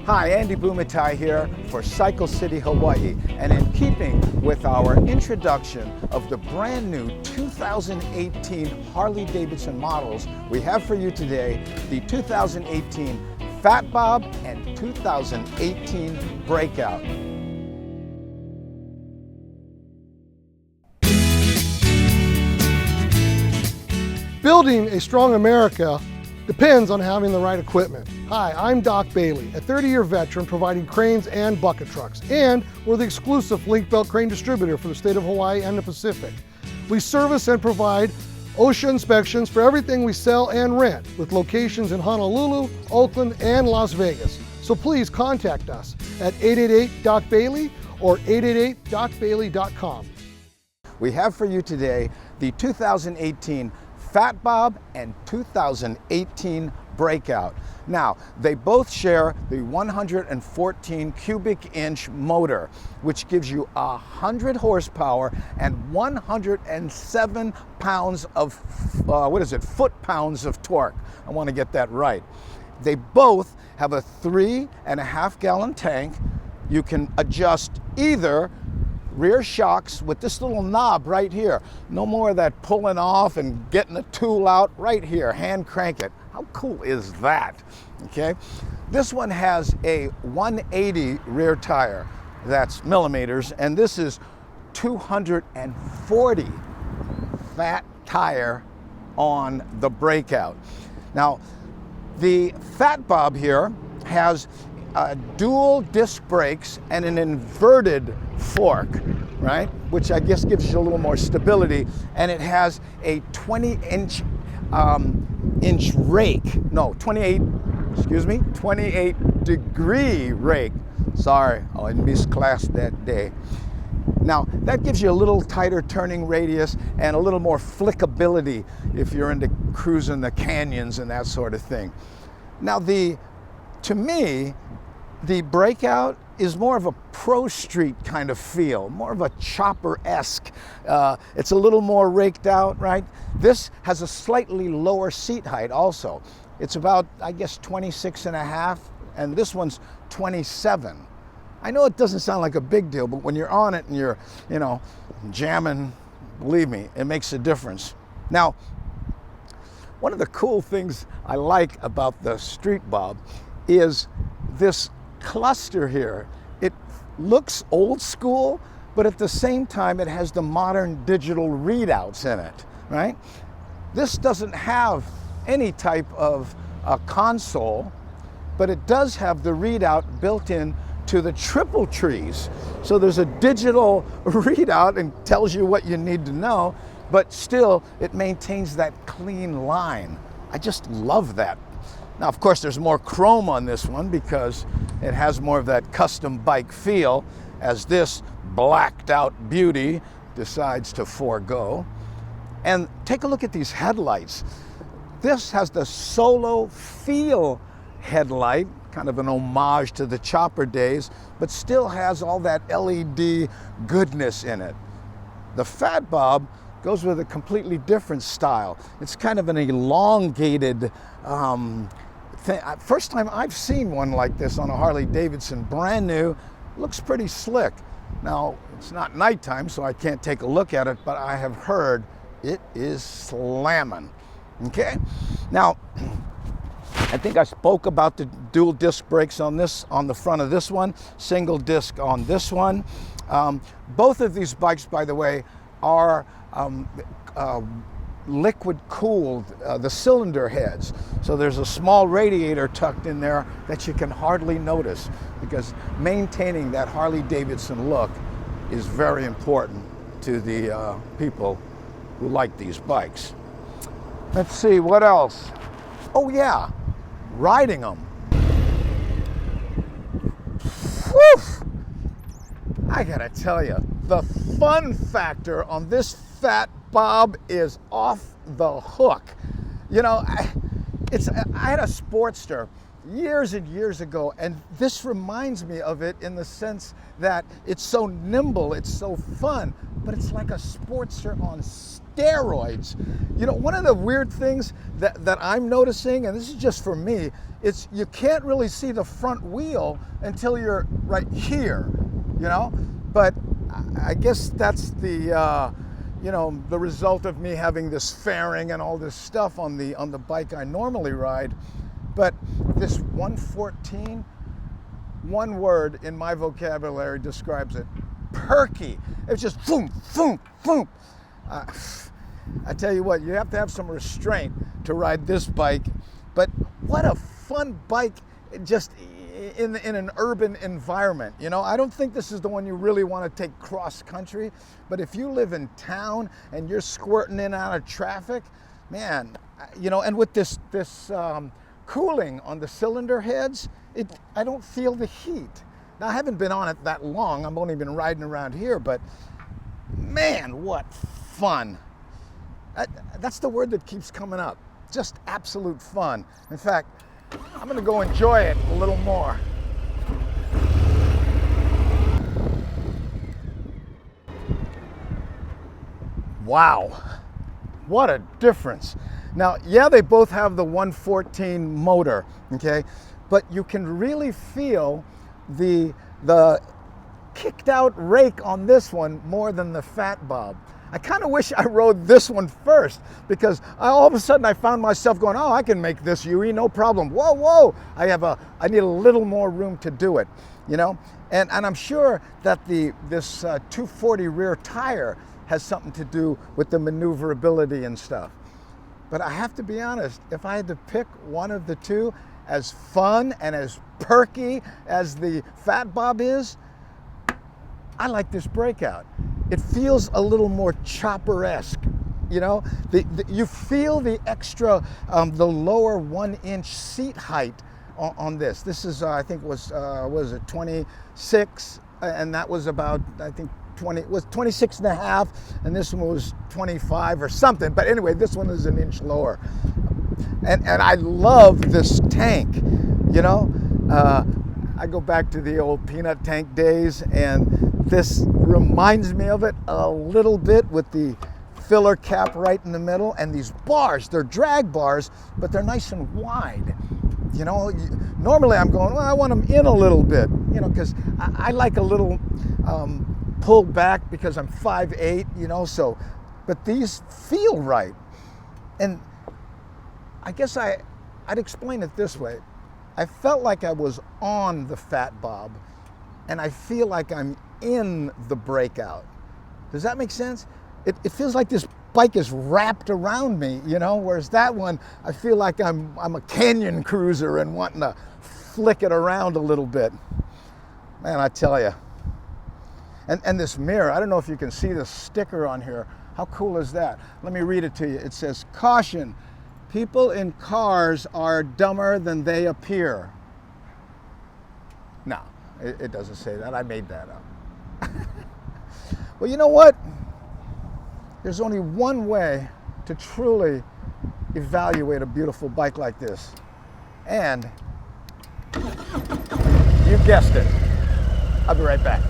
Hi, Andy Bumatai here for Cycle City, Hawaii, and in keeping with our introduction of the brand new 2018 Harley Davidson models, we have for you today the 2018 Fat Bob and 2018 Breakout. Building a strong America depends on having the right equipment. Hi, I'm Doc Bailey, a 30-year veteran providing cranes and bucket trucks, and we're the exclusive link belt crane distributor for the state of Hawaii and the Pacific. We service and provide OSHA inspections for everything we sell and rent, with locations in Honolulu, Oakland, and Las Vegas. So please contact us at 888-DOC-BAILEY or 888-DOCBailey.com. We have for you today the 2018 Fat Bob and 2018 Breakout. Now, they both share the 114 cubic inch motor, which gives you 100 horsepower and 107 pounds of, foot-pounds of torque. I want to get that right. They both have a 3.5 gallon tank. You can adjust either rear shocks with this little knob right here. No more of that pulling off and getting the tool out. Right here, hand crank it. How cool is that? Okay, this one has a 180 rear tire, that's millimeters, and this is 240 fat tire on the Breakout. Now, the Fat Bob here has dual disc brakes and an inverted fork, right? Which I guess gives you a little more stability. And it has a 28 degree rake. Sorry, I misclassed that day. Now, that gives you a little tighter turning radius and a little more flickability if you're into cruising the canyons and that sort of thing. Now, to me, the Breakout is more of a pro street kind of feel, more of a chopper-esque. It's a little more raked out, right? This has a slightly lower seat height also. It's about, I guess, 26.5, and this one's 27. I know it doesn't sound like a big deal, but when you're on it and you're, jamming, believe me, it makes a difference. Now, one of the cool things I like about the Street Bob is this cluster here. It looks old school, but at the same time it has the modern digital readouts in it, right? This doesn't have any type of console, but it does have the readout built in to the triple trees. So there's a digital readout and tells you what you need to know, but still it maintains that clean line. I just love that. Now, of course, there's more chrome on this one because it has more of that custom bike feel, as this blacked out beauty decides to forego. And take a look at these headlights. This has the Solo Feel headlight, kind of an homage to the chopper days, but still has all that LED goodness in it. The Fat Bob goes with a completely different style. It's kind of an elongated first time I've seen one like this on a Harley Davidson, brand new. Looks pretty slick. Now, it's not nighttime, so I can't take a look at it, but I have heard it is slamming. Okay? Now, I think I spoke about the dual disc brakes on the front of this one, single disc on this one. Both of these bikes, by the way, are liquid cooled, the cylinder heads. So there's a small radiator tucked in there that you can hardly notice, because maintaining that Harley Davidson look is very important to the people who like these bikes. Let's see, what else? Oh yeah, riding them. Whew! I gotta tell you, the fun factor on this Fat Bob is off the hook. I had a Sportster years and years ago, and this reminds me of it in the sense that it's so nimble, it's so fun, but it's like a Sportster on steroids. You know, one of the weird things that I'm noticing, and this is just for me, it's you can't really see the front wheel until you're right here, you know? But I guess that's the, you know, the result of me having this fairing and all this stuff on the bike I normally ride. But this 114, one word in my vocabulary describes it: perky. It's just boom, boom, boom. I tell you what, you have to have some restraint to ride this bike. But what a fun bike, just in an urban environment. You know, I don't think this is the one you really want to take cross country, but if you live in town and you're squirting in and out of traffic, man, you know, and with this cooling on the cylinder heads, I don't feel the heat. Now, I haven't been on it that long. I've only been riding around here, but man, what fun. That's the word that keeps coming up. Just absolute fun. In fact, I'm gonna go enjoy it a little more. Wow, what a difference. Now, yeah, they both have the 114 motor, okay? But you can really feel the kicked out rake on this one more than the Fat Bob. I kind of wish I rode this one first, because all of a sudden I found myself going, oh, I can make this UE, no problem. Whoa, whoa, I need a little more room to do it, you know? And I'm sure that this 240 rear tire has something to do with the maneuverability and stuff. But I have to be honest, if I had to pick one of the two, as fun and as perky as the Fat Bob is, I like this Breakout. It feels a little more chopper-esque, you know? You feel the extra, the lower 1-inch seat height on this. This is, I think was it 26? And that was about, I think, 26 and a half, and this one was 25 or something. But anyway, this one is an inch lower. And I love this tank, you know? I go back to the old peanut tank days, and this reminds me of it a little bit with the filler cap right in the middle, and these bars, they're drag bars, but they're nice and wide. You know, normally I'm going, well, I want them in a little bit, you know, because I like a little pulled back because I'm 5'8", you know, so, but these feel right. And I guess I'd explain it this way. I felt like I was on the Fat Bob, and I feel like I'm in the Breakout. Does that make sense? It feels like this bike is wrapped around me, you know, whereas that one, I feel like I'm a canyon cruiser and wanting to flick it around a little bit. Man, I tell you. And this mirror, I don't know if you can see the sticker on here. How cool is that? Let me read it to you. It says, "Caution, people in cars are dumber than they appear." No, it doesn't say that. I made that up. Well, you know what? There's only one way to truly evaluate a beautiful bike like this. And you guessed it. I'll be right back.